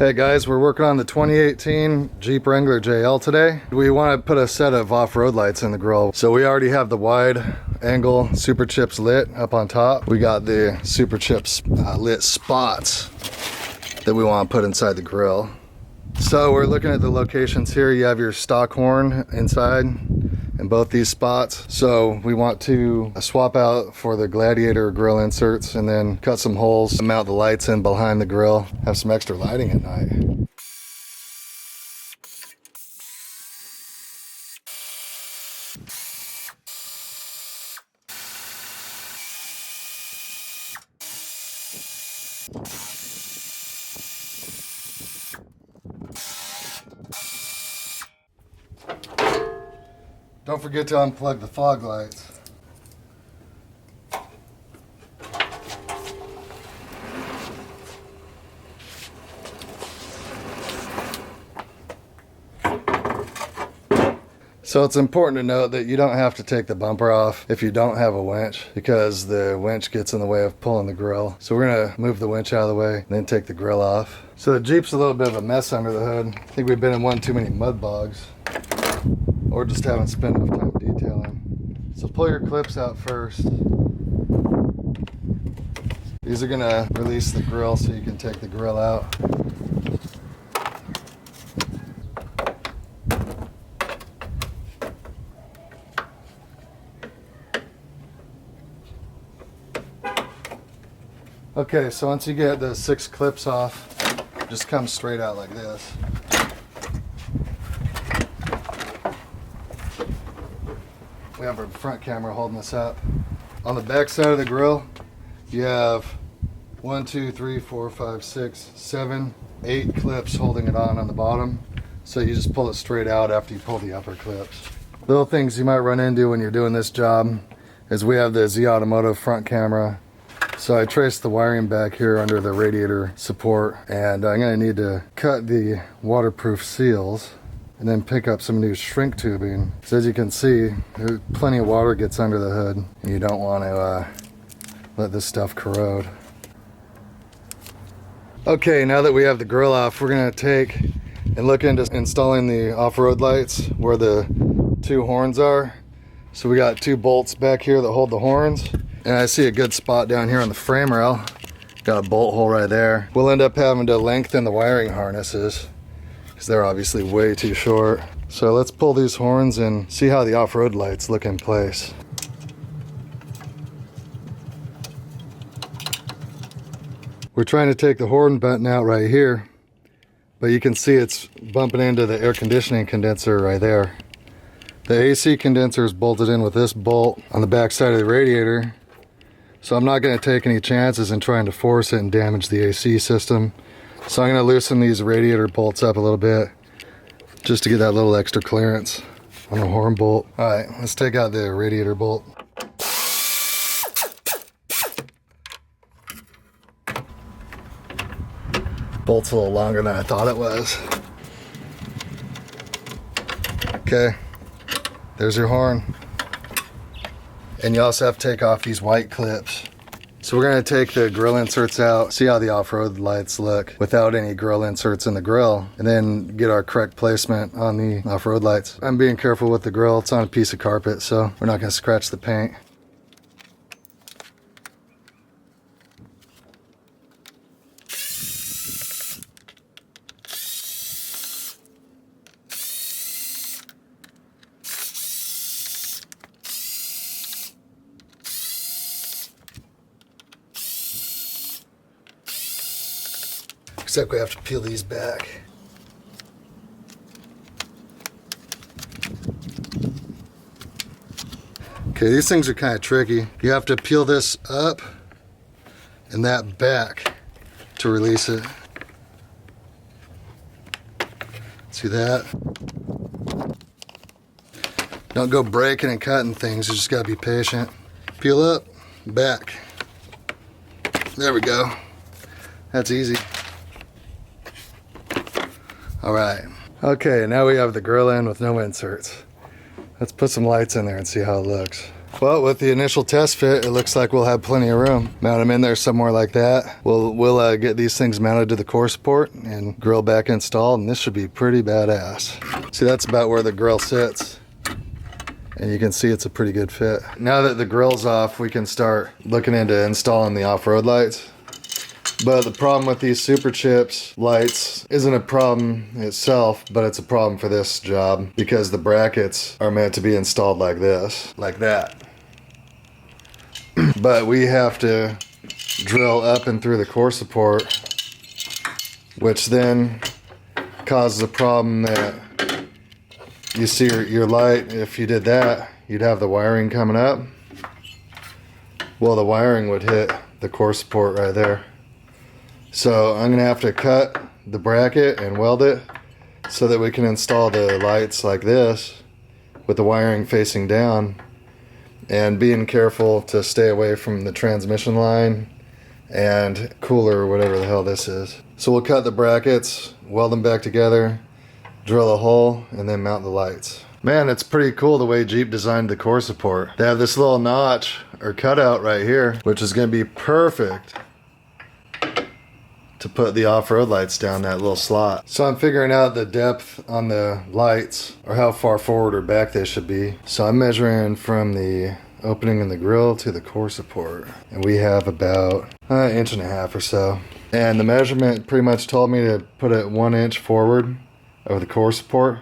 Hey guys, we're working on the 2018 Jeep Wrangler JL today. We want to put a set of off-road lights in the grill. So we already have the wide angle Superchips lit up on top. We got the Superchips lit spots that we want to put inside the grill. So we're looking at the locations here. You have your stock horn inside in both these spots. So we want to swap out for the Gladiator grill inserts and then cut some holes to mount the lights in behind the grill. Have some extra lighting at night. Don't forget to unplug the fog lights. So it's important to note that you don't have to take the bumper off if you don't have a winch, because the winch gets in the way of pulling the grill. So we're gonna move the winch out of the way and then take the grill off. So the Jeep's a little bit of a mess under the hood. I think we've been in one too many mud bogs, or just haven't spent enough time detailing. So pull your clips out first. These are gonna release the grill so you can take the grill out. Okay, so once you get the 6 clips off, just come straight out like this. We have our front camera holding this up. On the back side of the grill, you have 1, 2, 3, 4, 5, 6, 7, 8 clips holding it on the bottom. So you just pull it straight out after you pull the upper clips. Little things you might run into when you're doing this job is we have the Z Automotive front camera. So I traced the wiring back here under the radiator support, and I'm going to need to cut the waterproof seals and then pick up some new shrink tubing. So as you can see, plenty of water gets under the hood, and you don't want to let this stuff corrode. Okay, now that we have the grill off, we're going to take and look into installing the off-road lights where the 2 horns are. So we got 2 bolts back here that hold the horns. And I see a good spot down here on the frame rail. Got a bolt hole right there. We'll end up having to lengthen the wiring harnesses because they're obviously way too short. So let's pull these horns and see how the off-road lights look in place. We're trying to take the horn button out right here, but you can see it's bumping into the air conditioning condenser right there. The AC condenser is bolted in with this bolt on the back side of the radiator. So I'm not going to take any chances in trying to force it and damage the AC system. So I'm going to loosen these radiator bolts up a little bit just to get that little extra clearance on the horn bolt. Alright, let's take out the radiator bolt. Bolt's a little longer than I thought it was. Okay, there's your horn. And you also have to take off these white clips. So we're going to take the grill inserts out, see how the off-road lights look without any grill inserts in the grill, and then get our correct placement on the off-road lights. I'm being careful with the grill. It's on a piece of carpet, so we're not going to scratch the paint. Except we have to peel these back. Okay, these things are kind of tricky. You have to peel this up and that back to release it. See that? Don't go breaking and cutting things, you just gotta be patient. Peel up, back. There we go. That's easy. Alright, okay, now we have the grill in with no inserts. Let's put some lights in there and see how it looks. Well, with the initial test fit, it looks like we'll have plenty of room. Mount them in there somewhere like that. We'll get these things mounted to the core support and grill back installed, and this should be pretty badass. See, that's about where the grill sits. And you can see it's a pretty good fit. Now that the grill's off, we can start looking into installing the off-road lights. But the problem with these Superchips lights isn't a problem itself, but it's a problem for this job because the brackets are meant to be installed like this, like that. But we have to drill up and through the core support, which then causes a problem that you see your light. If you did that, you'd have the wiring coming up. Well, the wiring would hit the core support right there. So I'm gonna have to cut the bracket and weld it so that we can install the lights like this with the wiring facing down, and being careful to stay away from the transmission line and cooler or whatever the hell this is. So we'll cut the brackets, weld them back together, drill a hole, and then mount the lights. Man, it's pretty cool the way Jeep designed the core support. They have this little notch or cutout right here, which is gonna be perfect to put the off-road lights down that little slot. So I'm figuring out the depth on the lights, or how far forward or back they should be. So I'm measuring from the opening in the grill to the core support, and we have about an inch and a half or so. And the measurement pretty much told me to put it 1 inch forward of the core support.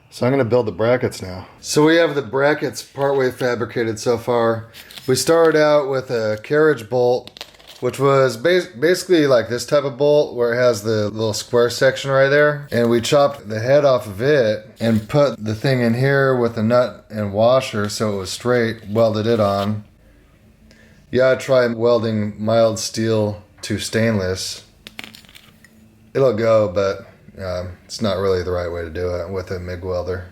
So I'm gonna build the brackets now. So we have the brackets partway fabricated so far. We started out with a carriage bolt, which was basically like this type of bolt where it has the little square section right there. And we chopped the head off of it and put the thing in here with a nut and washer so it was straight, welded it on. You gotta try welding mild steel to stainless. It'll go, but it's not really the right way to do it with a MIG welder.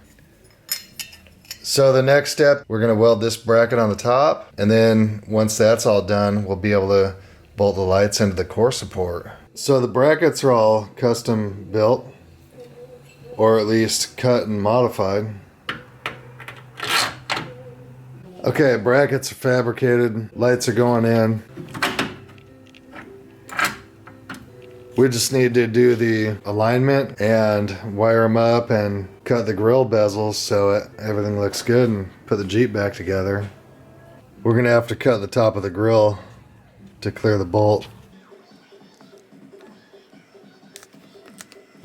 So the next step, we're gonna weld this bracket on the top, and then once that's all done, we'll be able to bolt the lights into the core support. So the brackets are all custom built, or at least cut and modified. Okay, brackets are fabricated, lights are going in. We just need to do the alignment and wire them up and cut the grill bezels so everything looks good and put the Jeep back together. We're gonna have to cut the top of the grill to clear the bolt.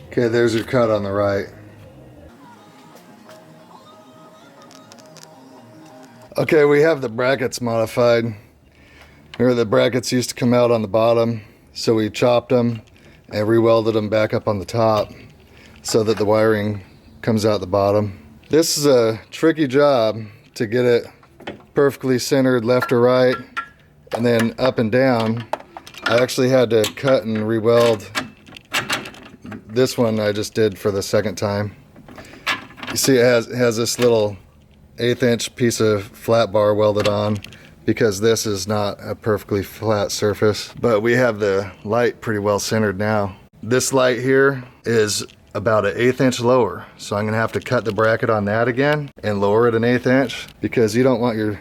Okay, there's your cut on the right. Okay, we have the brackets modified. Here, the brackets used to come out on the bottom, so we chopped them and re-welded them back up on the top so that the wiring comes out the bottom. This is a tricky job to get it perfectly centered left or right and then up and down. I actually had to cut and re-weld this one. I just did for the second time. You see it has this little 1/8 inch piece of flat bar welded on because this is not a perfectly flat surface, but we have the light pretty well centered now. This light here is about an 1/8 inch lower, so I'm gonna have to cut the bracket on that again and lower it an 1/8 inch because you don't want your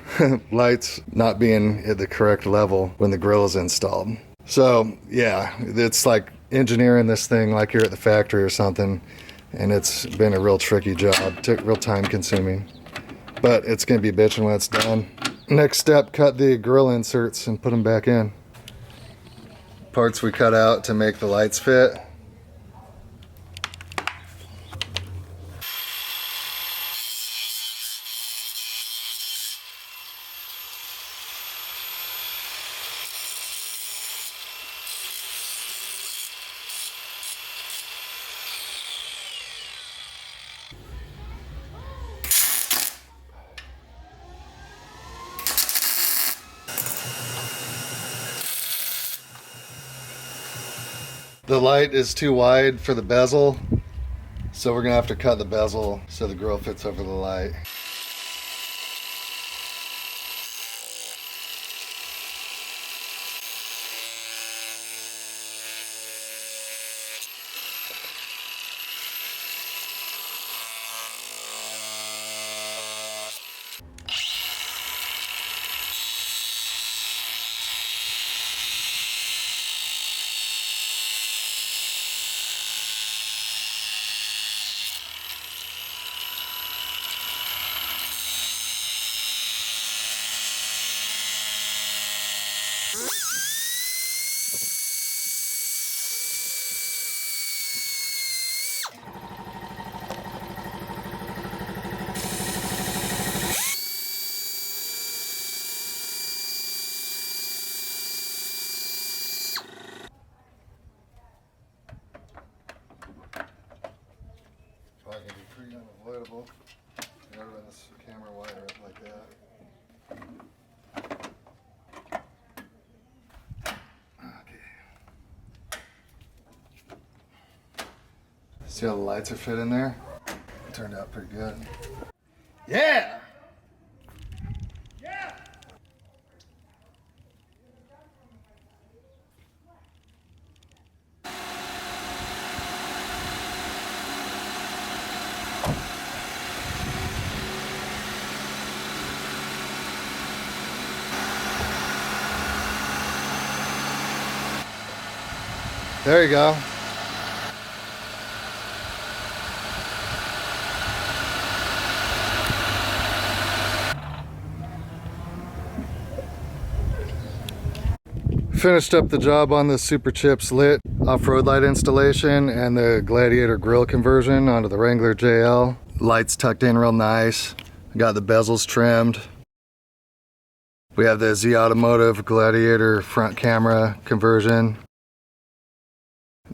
lights not being at the correct level when the grill is installed. So yeah, it's like engineering this thing like you're at the factory or something, and it's been a real tricky job, real time consuming, but it's gonna be bitching when it's done. Next step, cut the grill inserts and put them back in. Parts we cut out to make the lights fit. The light is too wide for the bezel, so we're gonna have to cut the bezel so the grill fits over the light. Gotta run this camera wire up like that. Okay. See how the lights are fit in there? It turned out pretty good. Yeah! Yeah! There you go. Finished up the job on the Superchips lit off-road light installation and the Gladiator Grille conversion onto the Wrangler JL. Lights tucked in real nice. Got the bezels trimmed. We have the Z Automotive Gladiator front camera conversion.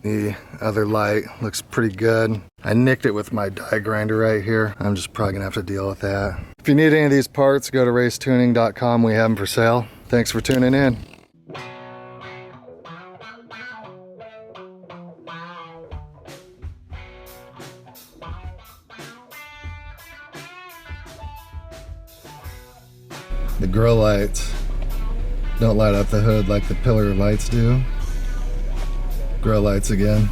The other light looks pretty good. I nicked it with my die grinder right here. I'm just probably gonna have to deal with that. If you need any of these parts, go to racetuning.com. We have them for sale. Thanks for tuning in. The grill lights don't light up the hood like the pillar lights do. Grill lights again.